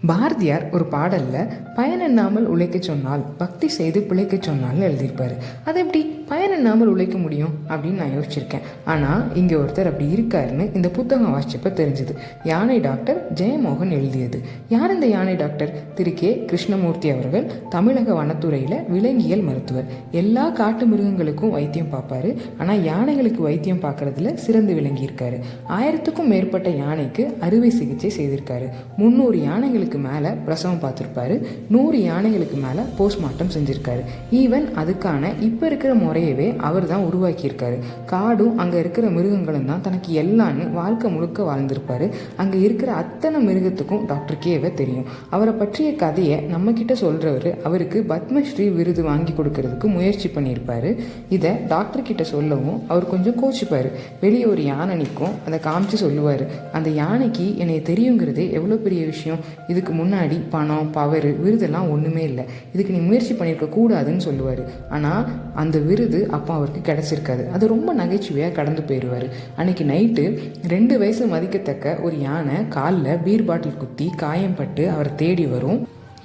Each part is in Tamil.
பாரதியார் ஒரு பாடலில் பயனில்லாமல் உழைக்க சொன்னால் பக்தி செய்து பிழைக்க சொன்னால்னு எழுதியிருப்பார். அதை எப்படி பயனில்லாமல் உழைக்க முடியும் அப்படின்னு நான் யோசிச்சிருக்கேன். ஆனால் இங்கே ஒருத்தர் அப்படி இருக்காருன்னு இந்த புத்தகம் வாசிச்சப்ப தெரிஞ்சுது. யானை டாக்டர் ஜெயமோகன் எழுதியது. யார் இந்த யானை டாக்டர்? திரு கே கிருஷ்ணமூர்த்தி அவர்கள். தமிழக வனத்துறையில் விலங்கியல் மருத்துவர். எல்லா காட்டு மிருகங்களுக்கும் வைத்தியம் பார்ப்பாரு. ஆனால் யானைகளுக்கு வைத்தியம் பார்க்கறதுல சிறந்து விளங்கியிருக்காரு. 1000க்கும் மேற்பட்ட யானைக்கு அறுவை சிகிச்சை செய்திருக்காரு. 300 யானைகளுக்கு மேலே பிரசவம் பார்த்துருப்பாரு. 100 யானைகளுக்கு மேலே போஸ்ட்மார்ட்டம் செஞ்சுருக்காரு. ஈவன் அதுக்கான இப்போ இருக்கிற முறையவே அவர் தான் உருவாக்கியிருக்காரு. காடும் அங்கே இருக்கிற மிருகங்களும் தான் தனக்கு எல்லான்னு வாழ்க்கை முழுக்க வாழ்ந்திருப்பாரு. அங்கே இருக்கிற அத்தனை மிருகத்துக்கும் டாக்டர் கேவை தெரியும். அவரை பற்றிய கதையை நம்மக்கிட்ட சொல்கிறவர் அவருக்கு பத்மஸ்ரீ விருது வாங்கி கொடுக்கறதுக்கு முயற்சி பண்ணியிருப்பார். இதை டாக்டர் கிட்ட சொல்லவும் அவர் கொஞ்சம் கோச்சிப்பார். வெளியே ஒரு யானை நிற்கும், அதை காமிச்சு சொல்லுவார், அந்த யானைக்கு என்னை தெரியுங்கிறதே எவ்வளோ பெரிய விஷயம். இதுக்கு முன்னாடி பணம், பவர், விருதெல்லாம் ஒன்றுமே இல்லை. இதுக்கு நீ முயற்சி பண்ணியிருக்க கூடாதுன்னு சொல்லுவார். ஆனால் அந்த விருது அப்போ அவருக்கு கிடச்சிருக்காது. அது ரொம்ப நகைச்சுவையாக கடந்து போயிடுவார். அன்றைக்கி நைட்டு 2 வயசு மதிக்கத்தக்க ஒரு யானை காலில் பீர் பாட்டில் குத்தி காயம்பட்டு அவரை தேடி வரும்.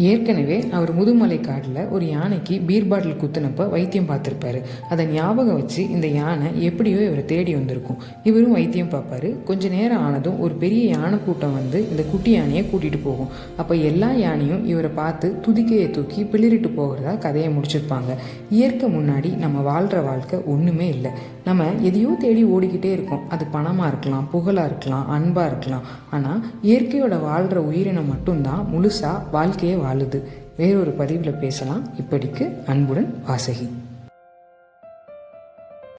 ஏற்கனவே அவர் முதுமலை காட்டில் ஒரு யானைக்கு பீர் பாட்டில் குத்துனப்போ வைத்தியம் பார்த்துருப்பாரு. அதை ஞாபகம் வச்சு இந்த யானை எப்படியோ இவரை தேடி வந்திருக்கும். இவரும் வைத்தியம் பார்ப்பாரு. கொஞ்ச நேரம் ஆனதும் ஒரு பெரிய யானை கூட்டம் வந்து இந்த குட்டி யானையை கூட்டிகிட்டு போகும். அப்போ எல்லா யானையும் இவரை பார்த்து துதிக்கையை தூக்கி பிளிரிட்டு போகிறதா கதையை முடிச்சிருப்பாங்க. இயற்கை முன்னாடி நம்ம வாழ்கிற வாழ்க்கை ஒன்றுமே இல்லை. நம்ம எதையோ தேடி ஓடிக்கிட்டே இருக்கோம். அது பணமாக இருக்கலாம், புகழாக இருக்கலாம், அன்பாக இருக்கலாம். ஆனால் இயற்கையோட வாழ்கிற உயிரினம் மட்டும்தான் முழுசாக வாழ்க்கையை வாழுது. வேறொரு பதிவில் பேசலாம். இப்படிக்கு அன்புடன் வாசகி.